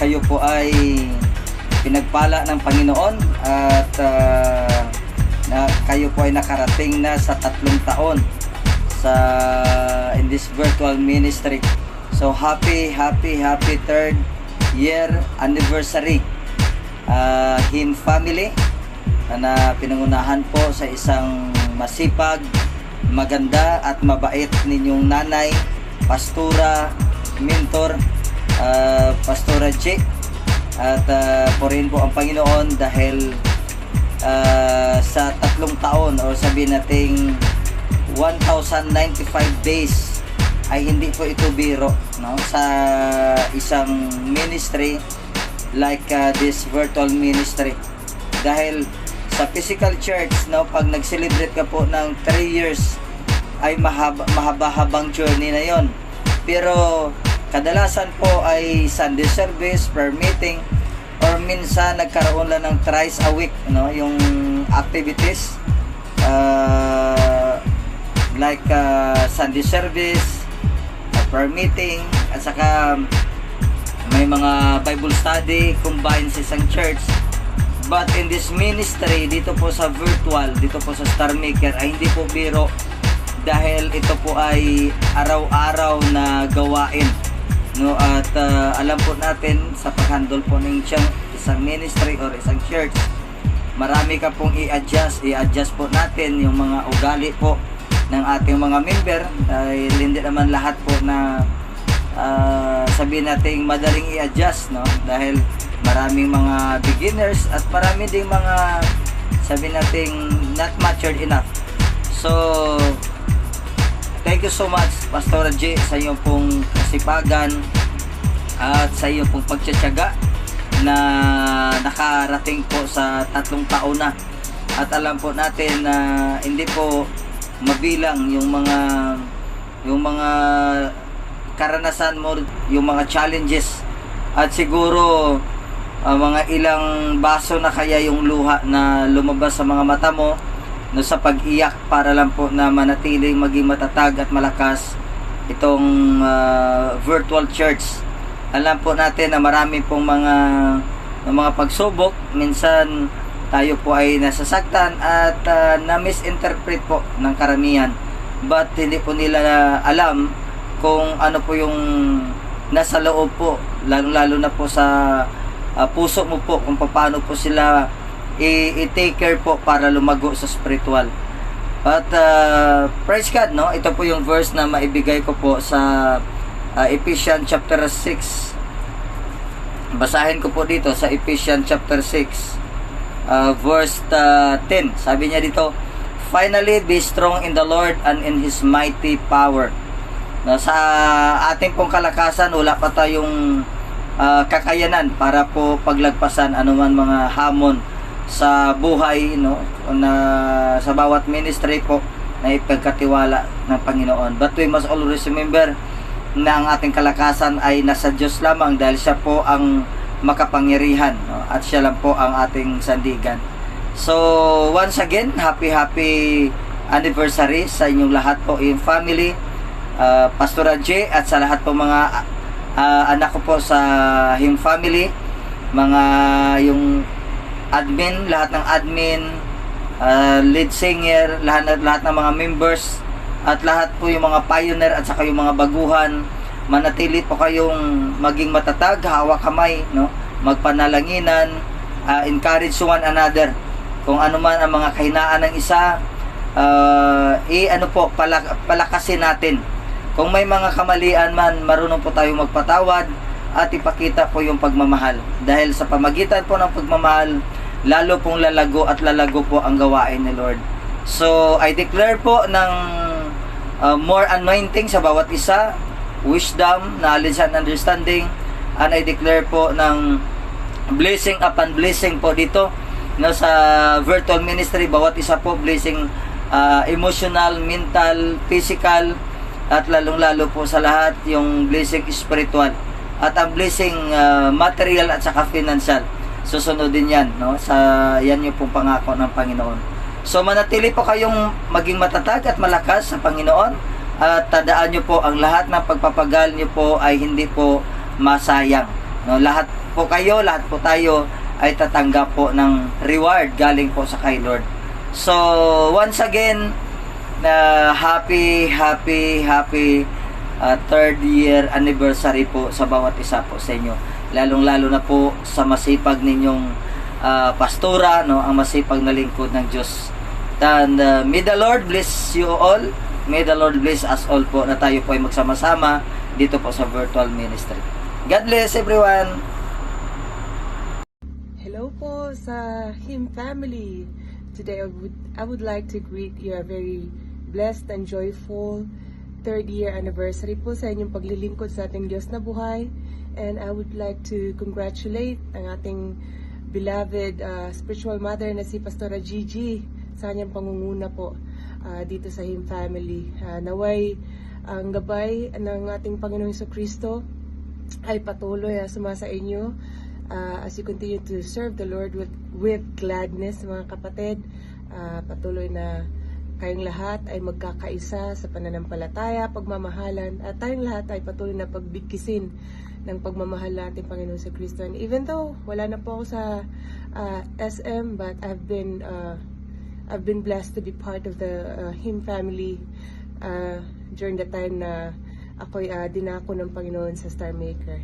kayo po ay pinagpala ng Panginoon at na kayo po ay nakarating na sa 3 taon in this virtual ministry. So happy 3rd year anniversary Him family na pinangunahan po sa isang masipag, maganda at mabait ninyong nanay, pastora, mentor, Pastora J. At purihin po ang Panginoon dahil sa 3 taon o sabihin nating 1,095 days ay hindi po ito biro, no? Sa isang ministry like this virtual ministry. Dahil sa physical church, no, pag nag-celebrate ka po ng 3 years ay mahaba-habang journey na yon. Pero kadalasan po ay Sunday service, prayer meeting, or minsan nagkaroon lang ng thrice a week, no, yung activities like Sunday service, prayer meeting, at saka may mga Bible study combined sa isang church. But in this ministry, dito po sa virtual, dito po sa Star Maker, ay hindi po biro dahil ito po ay araw-araw na gawain, no? At alam po natin sa pag-handle po ng isang ministry or isang church, marami ka pong i-adjust po natin yung mga ugali po ng ating mga member dahil hindi naman lahat po na sabihin natin madaling i-adjust, no? Dahil maraming mga beginners at marami ding mga sabihin natin not matured enough. So thank you so much Pastora J sa iyong pong kasipagan at sa iyong pong pagtsatsaga na nakarating po sa 3 taon na. At alam po natin na hindi po mabilang yung mga karanasan mo, yung mga challenges, at siguro mga ilang baso na kaya yung luha na lumabas sa mga mata mo, no, sa pag-iyak para lang po na manatiling maging matatag at malakas itong virtual church. Alam po natin na marami pong mga pagsubok, minsan tayo po ay nasasaktan at na-misinterpret po ng karamihan, but hindi po nila alam kung ano po yung nasa loob po, lalo na po sa puso mo po, kung paano po sila i-take care po para lumago sa spiritual. But praise God, no? Ito po yung verse na maibigay ko po sa Ephesians chapter 6. Basahin ko po dito sa Ephesians chapter 6 verse 10. Sabi niya dito, finally be strong in the Lord and in His mighty power. Sa ating pong kalakasan, wala pa tayong kakayanan para po paglagpasan anuman mga hamon sa buhay, no, na sa bawat ministry po na ipagkatiwala ng Panginoon. But we must always remember na ang ating kalakasan ay nasa Diyos lamang dahil siya po ang makapangyarihan, no, at siya lang po ang ating sandigan. So once again, happy anniversary sa inyong lahat po, yung family, Pastora J, at sa lahat po mga anak ko po sa Him family, mga yung admin, lahat ng admin, lead singer, lahat ng mga members, at lahat po yung mga pioneer at saka yung mga baguhan. Manatili po kayong maging matatag, hawak kamay, no, magpanalanginan, encourage one another. Kung ano man ang mga kahinaan ng isa, palakasin natin. Kung may mga kamalian man, marunong po tayong magpatawad at ipakita po yung pagmamahal. Dahil sa pamagitan po ng pagmamahal, lalo pong lalago at lalago po ang gawain ni Lord. So, I declare po ng more anointing sa bawat isa, wisdom, knowledge, and understanding. And I declare po ng blessing upon blessing po dito, no, sa virtual ministry. Bawat isa po blessing, emotional, mental, physical, at lalong-lalo po sa lahat yung blessing spiritual at ang blessing material at saka financial. Susunod din yan, no? Yan yung pong pangako ng Panginoon. So manatili po kayong maging matatag at malakas sa Panginoon, at tandaan nyo po ang lahat ng pagpapagal nyo po ay hindi po masayang. No, lahat po kayo, lahat po tayo ay tatanggap po ng reward galing po sa kay Lord. So, once again, happy third year anniversary po sa bawat isa po sa inyo. Lalong-lalo na po sa masipag ninyong pastora, no, ang masipag na lingkod ng Diyos. And may the Lord bless you all. May the Lord bless us all po na tayo po ay magsama-sama dito po sa virtual ministry. God bless everyone. Hello po sa Him family. Today I would like to greet you a very blessed and joyful third year anniversary po sa inyong paglilingkod sa ating Diyos na buhay. And I would like to congratulate ang ating beloved spiritual mother na si Pastora Gigi sa kanyang pangunguna po dito sa Him family. Naway ang gabay ng ating Panginoong Jesucristo ay patuloy sumasa inyo as you continue to serve the Lord with gladness, mga kapatid. Patuloy na kayong lahat ay magkakaisa sa pananampalataya, pagmamahalan, at tayong lahat ay patuloy na pagbigkisin ng pagmamahal natin Panginoon sa Kristo. And even though wala na po ako sa SM, but I've been blessed to be part of the Him family during the time na ako'y dinako ng Panginoon sa Star Maker.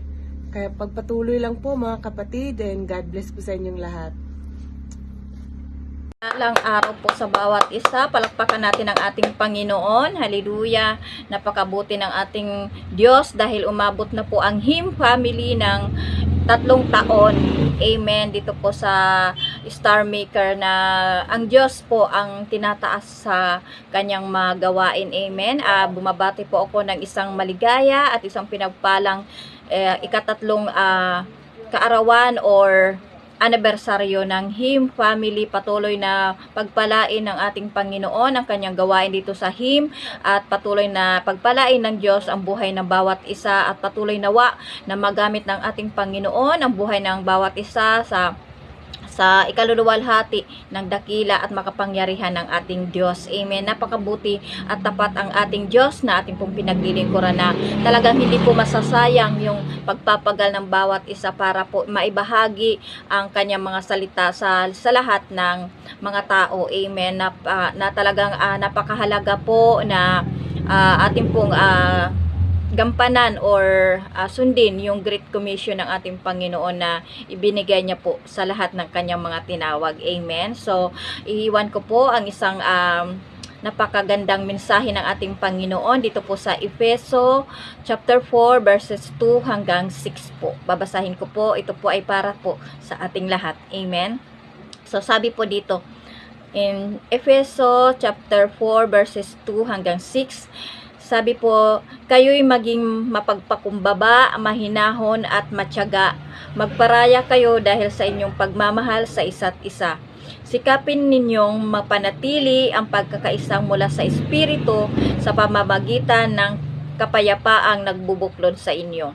Kaya pagpatuloy lang po mga kapatid, and God bless po sa inyong lahat. Lang araw po sa bawat isa. Palakpakan natin ang ating Panginoon. Hallelujah. Napakabuti ng ating Diyos dahil umabot na po ang Him family ng 3 taon. Amen. Dito po sa Star Maker na ang Diyos po ang tinataas sa kanyang magawain. Amen. Bumabati po ako ng isang maligaya at isang pinagpalang ikatatlong kaarawan or anibersaryo ng Him family. Patuloy na pagpalain ng ating Panginoon ang kanyang gawain dito sa Him, at patuloy na pagpalain ng Diyos ang buhay ng bawat isa, at patuloy nawa na magamit ng ating Panginoon ang buhay ng bawat isa sa ikaluluwalhati ng dakila at makapangyarihan ng ating Diyos. Amen. Napakabuti at tapat ang ating Diyos na ating pong pinaglilingkuran, na talagang hindi po masasayang yung pagpapagal ng bawat isa para po maibahagi ang kanyang mga salita sa lahat ng mga tao. Amen. Na talagang napakahalaga po na ating pong gampanan or sundin yung Great Commission ng ating Panginoon na ibinigay niya po sa lahat ng kanyang mga tinawag. Amen. So, iiwan ko po ang isang napakagandang mensahe ng ating Panginoon dito po sa Efeso chapter 4 verses 2 hanggang 6 po. Babasahin ko po. Ito po ay para po sa ating lahat. Amen. So, sabi po dito in Efeso chapter 4 verses 2 hanggang 6, sabi po, kayo'y maging mapagpakumbaba, mahinahon at matyaga. Magparaya kayo dahil sa inyong pagmamahal sa isa't isa. Sikapin ninyong mapanatili ang pagkakaisang mula sa Espiritu sa pamamagitan ng kapayapaang nagbubuklod sa inyo.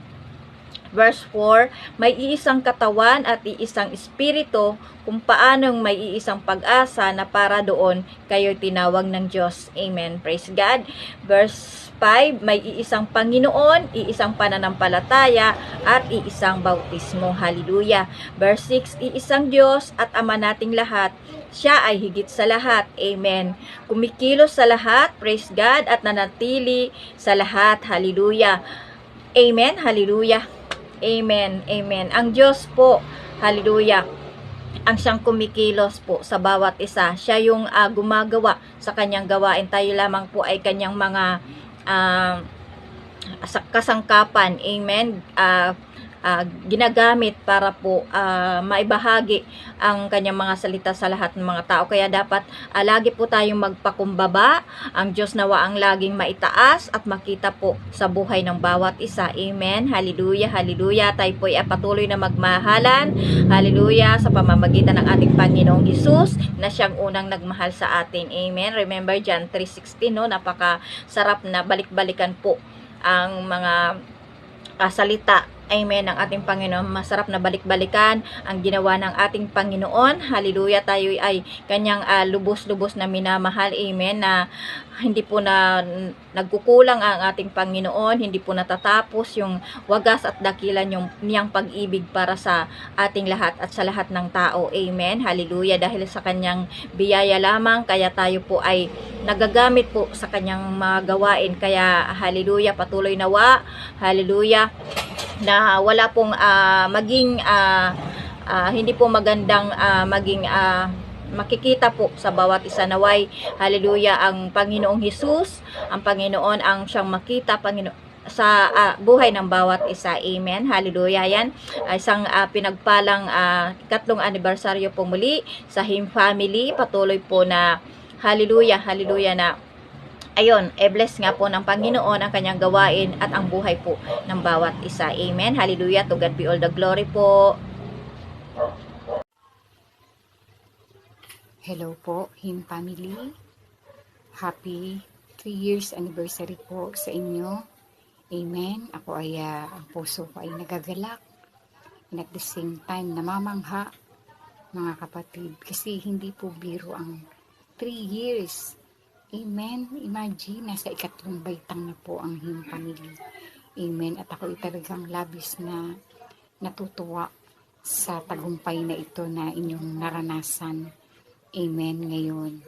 Verse 4, may iisang katawan at iisang espiritu, kung paanong may iisang pag-asa na para doon kayo tinawag ng Diyos. Amen. Praise God. Verse 5, may iisang Panginoon, iisang pananampalataya, at iisang bautismo. Hallelujah. Verse 6, iisang Diyos at Ama nating lahat. Siya ay higit sa lahat. Amen. Kumikilos sa lahat. Praise God. At nanatili sa lahat. Hallelujah. Amen. Hallelujah. Amen. Amen. Ang Diyos po, hallelujah, ang siyang kumikilos po sa bawat isa. Siya yung gumagawa sa kanyang gawain. Tayo lamang po ay kanyang mga kasangkapan. Amen. Ginagamit para po maibahagi ang kanyang mga salita sa lahat ng mga tao. Kaya dapat lagi po tayong magpakumbaba. Ang Diyos nawa ang laging maitaas at makita po sa buhay ng bawat isa. Amen. Hallelujah. Hallelujah. Tayo po ay patuloy na magmahalan. Hallelujah. Sa pamamagitan ng ating Panginoong Hesus na siyang unang nagmahal sa atin. Amen. Remember John 3:16, no? Napakasarap na balik-balikan po ang mga salita Amen, ng ating Panginoon. Masarap na balik-balikan ang ginawa ng ating Panginoon. Hallelujah, tayo ay kanyang lubos-lubos na minamahal. Amen, na hindi po na nagkukulang ang ating Panginoon, hindi po natatapos yung wagas at dakilan yung niyang pag-ibig para sa ating lahat at sa lahat ng tao. Amen, hallelujah, dahil sa kanyang biyaya lamang, kaya tayo po ay nagagamit po sa kanyang mga gawain. Kaya hallelujah, patuloy nawa, hallelujah, na wala pong maging hindi po magandang maging makikita po sa bawat isa. Naway hallelujah, ang Panginoong Hesus, ang Panginoon ang siyang makita, sa buhay ng bawat isa. Amen, hallelujah. Yan isang pinagpalang 3 anibersaryo po muli sa Him Family. Patuloy po na hallelujah, hallelujah, na ayun, bless nga po ng Panginoon ang kanyang gawain at ang buhay po ng bawat isa. Amen. Hallelujah. To God be all the glory po. Hello po, Him Family. Happy 3 years anniversary po sa inyo. Amen. Ako ay, ang puso ko ay nagagalak. And at the same time, namamangha, mga kapatid. Kasi hindi po biro ang 3 years. Amen. Imagine, nasa 3 baitang na po ang Him Family. Amen. At ako ay talagang labis na natutuwa sa tagumpay na ito na inyong naranasan. Amen. Ngayon.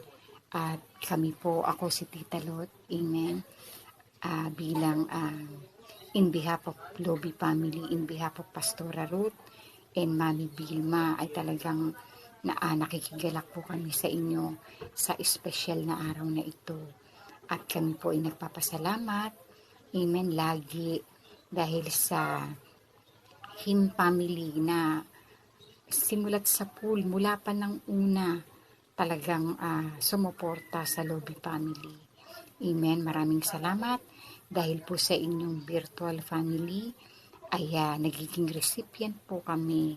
At kami po, ako si Tita Lot. Amen. Bilang in behalf of Lobby Family, in behalf of Pastora Ruth and Mami Vilma, ay talagang nakikigalak po kami sa inyo sa espesyal na araw na ito. At kami po ay nagpapasalamat, amen, lagi dahil sa Him Family na simulat sa pool, mula pa ng una, talagang sumuporta sa Lobby Family. Amen, maraming salamat dahil po sa inyong virtual family ay nagiging recipient po kami.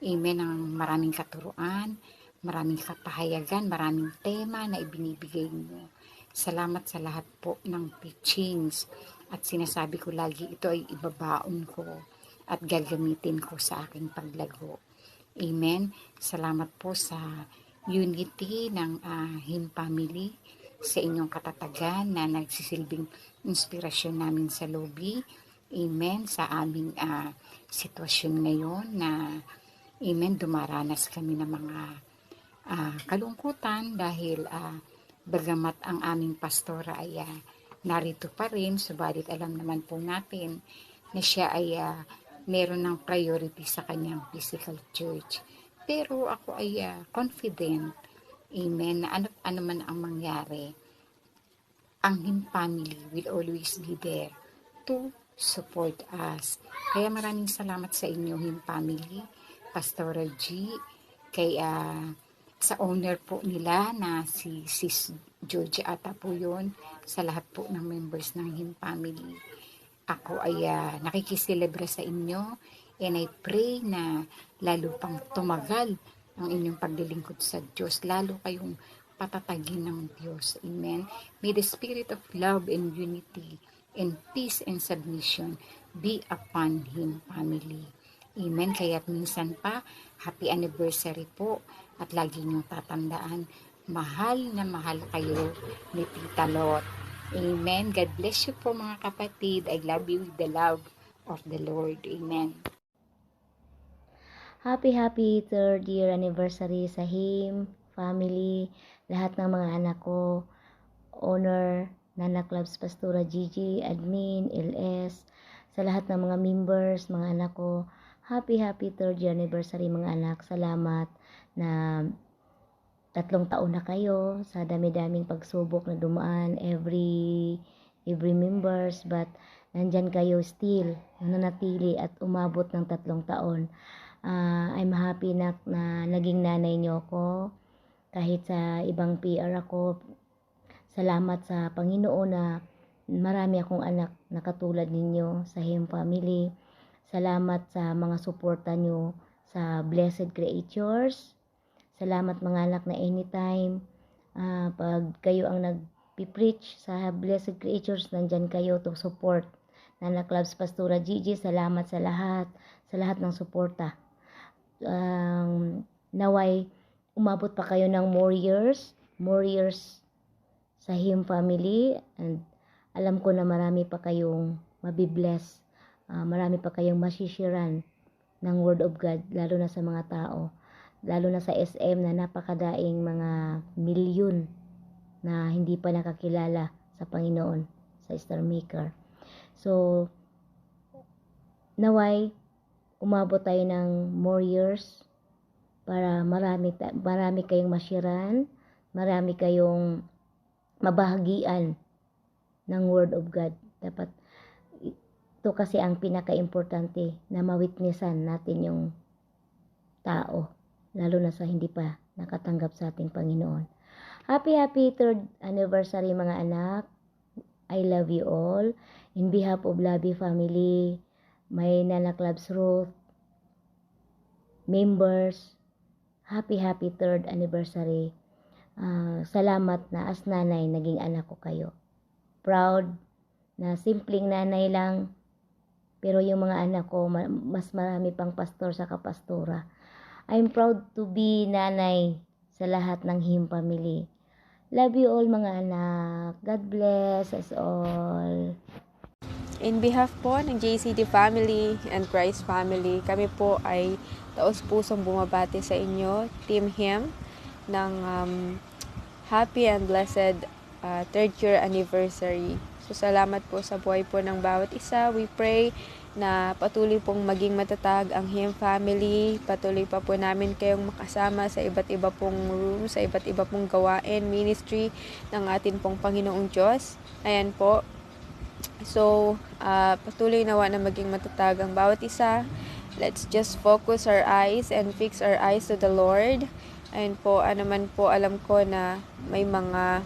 Amen, ang maraming katuruan, maraming kapahayagan, maraming tema na ibinibigay niyo. Salamat sa lahat po ng teachings. At sinasabi ko lagi, ito ay ibabaon ko at gagamitin ko sa aking paglago. Amen. Salamat po sa unity ng Him Family, sa inyong katatagan na nagsisilbing inspirasyon namin sa lobby. Amen. Sa aming sitwasyon ngayon na amen, dumaranas kami ng mga kalungkutan dahil bagamat ang aming pastora ay narito pa rin, subalit alam naman po natin na siya ay meron ng priority sa kanyang physical church. Pero ako ay confident, amen, na ano man ang mangyari, ang Him Family will always be there to support us. Kaya maraming salamat sa inyo, Him Family, Pastora G, kay sa owner po nila na si Sis George ata po yun, sa lahat po ng members ng Him Family. Ako ay nakikiselebra sa inyo and I pray na lalo pang tumagal ang inyong paglilingkod sa Diyos, lalo kayong patatagin ng Diyos. Amen. May the spirit of love and unity and peace and submission be upon Him Family. Amen. Kaya't minsan pa, happy anniversary po at lagi niyong tatandaan, mahal na mahal kayo ni Tita Lot. Amen. God bless you po mga kapatid. I love you with the love of the Lord. Amen. Happy 3rd year anniversary sa Him Family, lahat ng mga anak ko, owner, Nana Clubs, Pastora Gigi, admin, LS, sa lahat ng mga members, mga anak ko, happy 3rd year anniversary mga anak. Salamat na 3 taon na kayo sa dami-daming pagsubok na dumaan every members, but nandyan kayo still, nanatili at umabot ng 3 taon. I'm happy na naging nanay niyo ako kahit sa ibang PR ako. Salamat sa Panginoon na marami akong anak na katulad ninyo sa Him Family. Salamat sa mga suporta nyo sa Blessed Creatures. Salamat mga anak na anytime pag kayo ang nagpipreach sa Blessed Creatures, nandyan kayo to support Nana Clubs Pastora Gigi, salamat sa lahat ng suporta. Naway umabot pa kayo ng more years sa Him family, and alam ko na marami pa kayong mabibless, marami pa kayong masishiran ng Word of God, lalo na sa mga tao, lalo na sa SM na napakadaing mga milyon na hindi pa nakakilala sa Panginoon, sa Star Maker. So, naway umabot tayo ng more years para marami kayong mashiran, marami kayong mabahagian ng Word of God. Dapat ito kasi ang pinaka-importante, na mawitnessan natin yung tao, lalo na sa hindi pa nakatanggap sa ating Panginoon. Happy 3rd anniversary mga anak. I love you all. In behalf of Labi family, my Nana Clubs Ruth members, happy 3rd anniversary. Salamat na as nanay, naging anak ko kayo. Proud na simpleng nanay lang, pero yung mga anak ko, mas marami pang pastor sa kapastora. I'm proud to be nanay sa lahat ng Him family. Love you all mga anak. God bless us all. In behalf po ng JCD family and Christ family, kami po ay taos-pusong bumabati sa inyo, Team Him, ng happy and blessed 3rd year anniversary. So salamat po sa buhay po ng bawat isa. We pray na patuloy pong maging matatag ang Him family. Patuloy pa po namin kayong makasama sa iba't iba pong room, sa iba't iba pong gawain, ministry ng atin pong Panginoong Diyos. Ayan po. So, patuloy nawa na maging matatag ang bawat isa. Let's just focus our eyes and fix our eyes to the Lord. Ayan po, naman po alam ko na may mga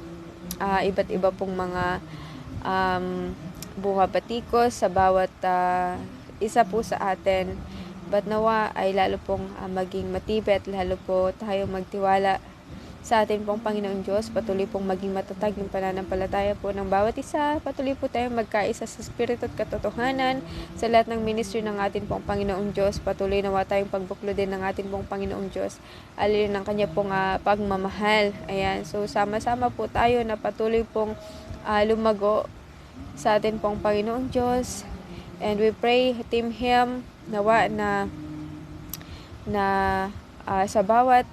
iba't iba pong mga bumabatikos sa bawat isa po sa atin. But nawa ay lalo pong maging matibay at lalo po tayo magtiwala sa atin pong Panginoong Diyos. Patuloy pong maging matatag yung pananampalataya po ng bawat isa. Patuloy po tayong magkaisa sa Espiritu at katotohanan sa lahat ng ministry ng atin pong Panginoong Diyos. Patuloy nawa tayong pagbuklo din ng atin pong Panginoong Diyos. Alin ng kanya pong pagmamahal. Ayan. So sama-sama po tayo na patuloy pong lumago sa atin pong Panginoong Diyos. And we pray, Team Him, nawa na sa bawat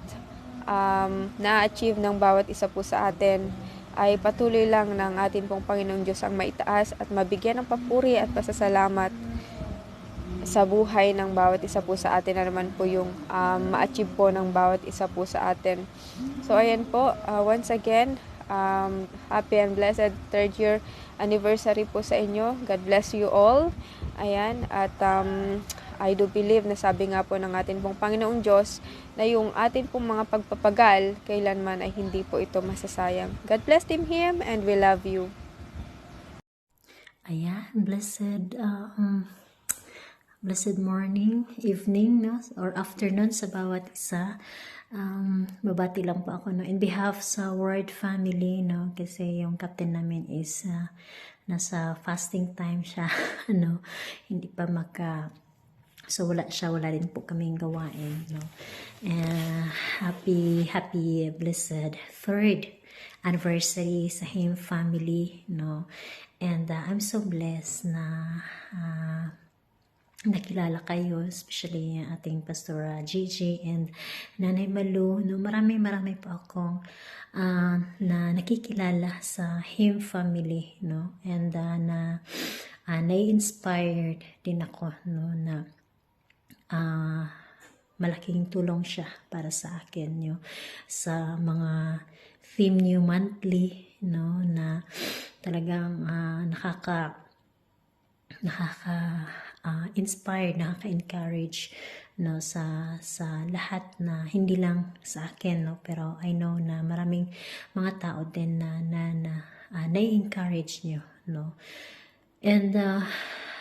na-achieve ng bawat isa po sa atin ay patuloy lang ng atin pong Panginoong Diyos ang maitaas at mabigyan ng papuri at pasasalamat sa buhay ng bawat isa po sa atin na naman po yung ma-achieve po ng bawat isa po sa atin. So ayan po, once again, happy and blessed 3rd year anniversary po sa inyo. God bless you all. Ayan, at I do believe na sabi nga po ng atin pong Panginoong Diyos na yung atin pong mga pagpapagal kailanman ay hindi po ito masasayang. God bless Team Him and we love you. Ayan, blessed morning, evening, no? Or afternoon sa bawat isa. Babati lang po ako, no? In behalf sa Word family, no? Kasi yung captain namin is nasa fasting time siya, no? Hindi pa so wala din po kaming gawain, no? Happy blessed 3rd anniversary sa Him family, no? And I'm so blessed na nakilala kayo, especially ating Pastora Gigi and Nanay Malu, no? Marami po akong na nakikilala sa Him family, no? And na-inspired din ako, no, na malaking tulong siya para sa akin, no? Sa mga theme new monthly, no, na talagang inspire, nakaka-encourage, no, sa lahat, na hindi lang sa akin, no, pero I know na maraming mga tao din na na-encourage nyo, no. And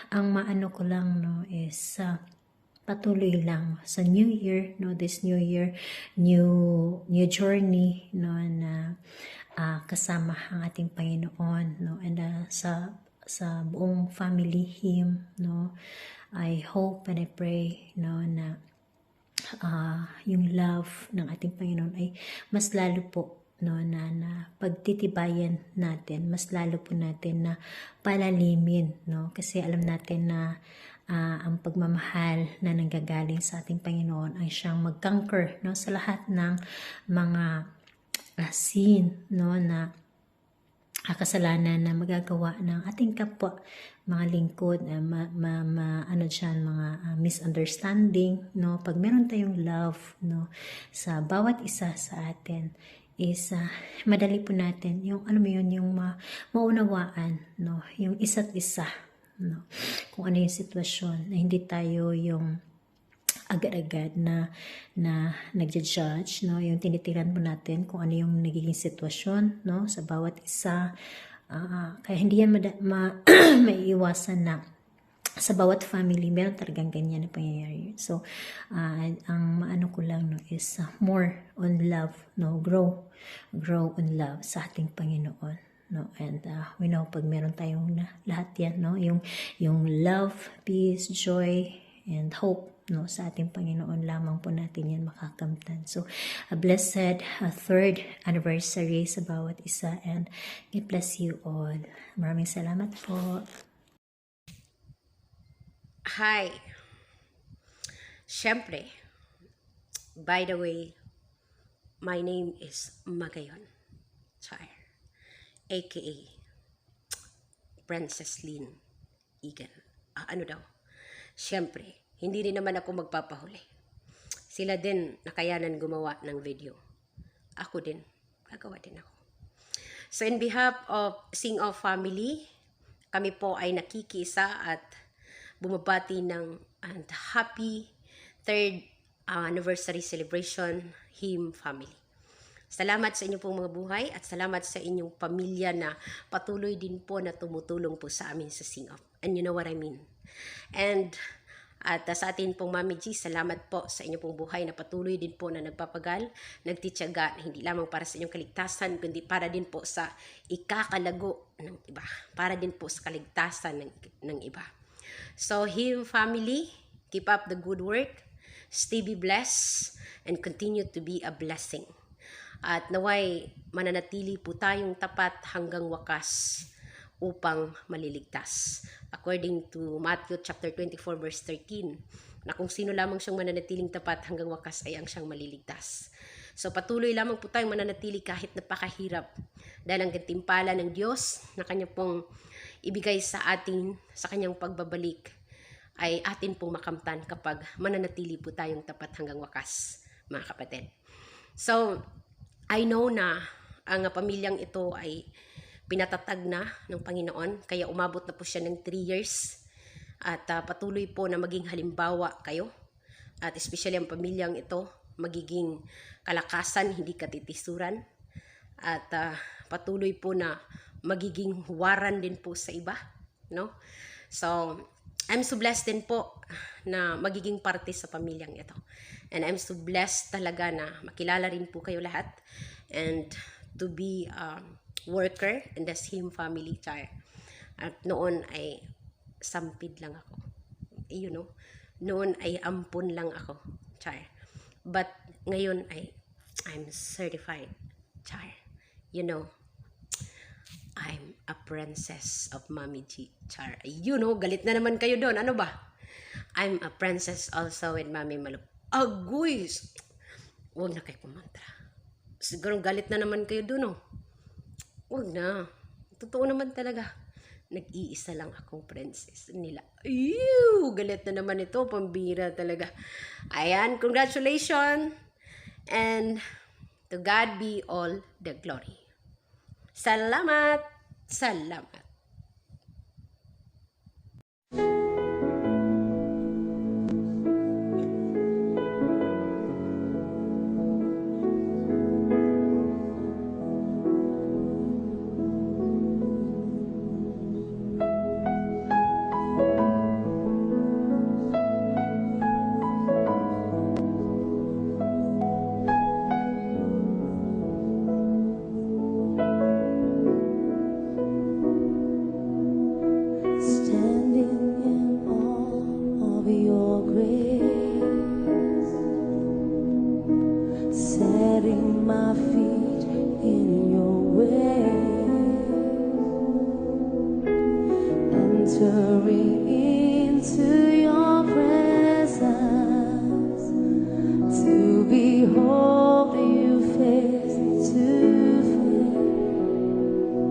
ang maano ko lang, no, is patuloy lang sa new year, no, this new year, new journey, no, na kasama ang ating Panginoon, no, and sa buong family him, no. I hope and I pray, no, na yung love ng ating Panginoon ay mas lalo po, no, na pagtitibayan natin, mas lalo po natin na palalimin, no, kasi alam natin na ang pagmamahal na nanggagaling sa ating Panginoon ay siyang mag-conquer, no, sa lahat ng mga sin, no, na kasalanan na magagawa ng ating kapwa mga lingkod, ano dyan, mga misunderstanding, no, pag meron tayong love, no, sa bawat isa sa atin, is madali po natin yung, alam mo yun, yung maunawaan, no, yung isa't isa, no, kung ano yung sitwasyon, na hindi tayo yung agad-agad na nagja-judge, no, yung tinitiran mo natin kung ano yung nagiging sitwasyon, no, sa bawat isa. Kaya hindi yan maiiwasan na sa bawat family meron talagang ganyan na pangyayari. So ang maano ko lang, no, is more on love, no, grow on love sa ating Panginoon, no, and we know pag meron tayong lahat yan, no, yung love, peace, joy, and hope, no, sa ating Panginoon lamang po natin yan makakamtan. So a blessed third anniversary sa bawat isa, and God bless you all. Maraming salamat po. Hi. Siyempre, by the way, my name is Magayon Char, aka Princess Lynn Egan. Ano daw? Siyempre, hindi rin naman ako magpapahuli. Sila din nakayanan gumawa ng video. Ako din, gagawa din ako. So in behalf of Sing Off family, kami po ay nakikisa at bumabati ng happy 3rd anniversary celebration Him family. Salamat sa inyong pong mga buhay at salamat sa inyong pamilya na patuloy din po na tumutulong po sa amin sa Sing Off. And you know what I mean. And sa atin pong Mami G, salamat po sa inyong pong buhay na patuloy din po na nagpapagal, nagtitiyaga, hindi lamang para sa inyong kaligtasan, kundi para din po sa ikakalago ng iba, para din po sa kaligtasan ng iba. So, Him family, keep up the good work, stay be blessed, and continue to be a blessing. At naway mananatili po tayong tapat hanggang wakas upang maliligtas. According to Matthew chapter 24 verse 13, na kung sino lamang siyang mananatiling tapat hanggang wakas ay ang siyang maliligtas. So patuloy lamang po tayong mananatili kahit napakahirap, dahil ang gantimpala ng Diyos na Kanya pong ibigay sa atin sa Kanyang pagbabalik ay atin pong makamtan kapag mananatili po tayong tapat hanggang wakas, mga kapatid. So I know na ang pamilyang ito ay pinatatag na ng Panginoon, kaya umabot na po siya ng 3 years. At patuloy po na maging halimbawa kayo. At especially ang pamilyang ito, magiging kalakasan, hindi katitisuran. At patuloy po na magiging huwaran din po sa iba. No? So, I'm so blessed din po na magiging parte sa pamilyang ito. And I'm so blessed talaga na makilala rin po kayo lahat. And to be worker in the Him family, Char. At noon ay sampid lang ako. You know, noon ay ampun lang ako, Char. But ngayon ay I'm certified, Char. You know, I'm a princess of Mami G, Char. You know, galit na naman kayo doon. Ano ba? I'm a princess also with Mami Malup. Agoy! Huwag na kayo kumantra. Siguro galit na naman kayo doon, oh. Huwag na. Totoo naman talaga. Nag-iisa lang akong princess nila. Ew! Galit na naman ito. Pambira talaga. Ayan. Congratulations. And to God be all the glory. Salamat. Salamat. my feet in your way, entering into your presence to behold you face to face.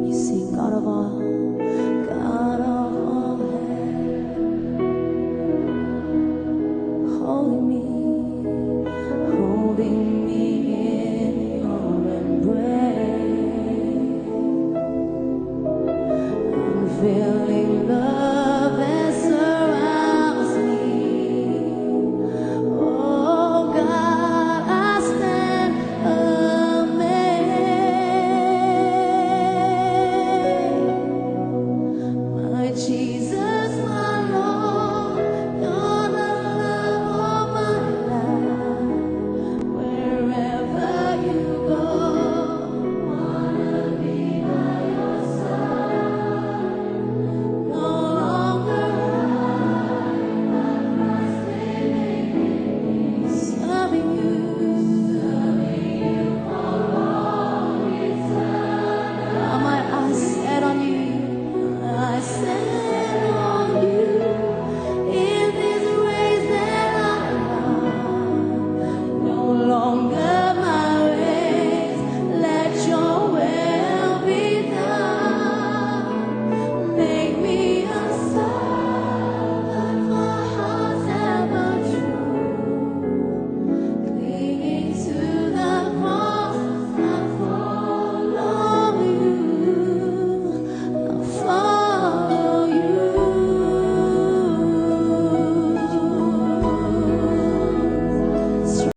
You see, God of all heaven, holding me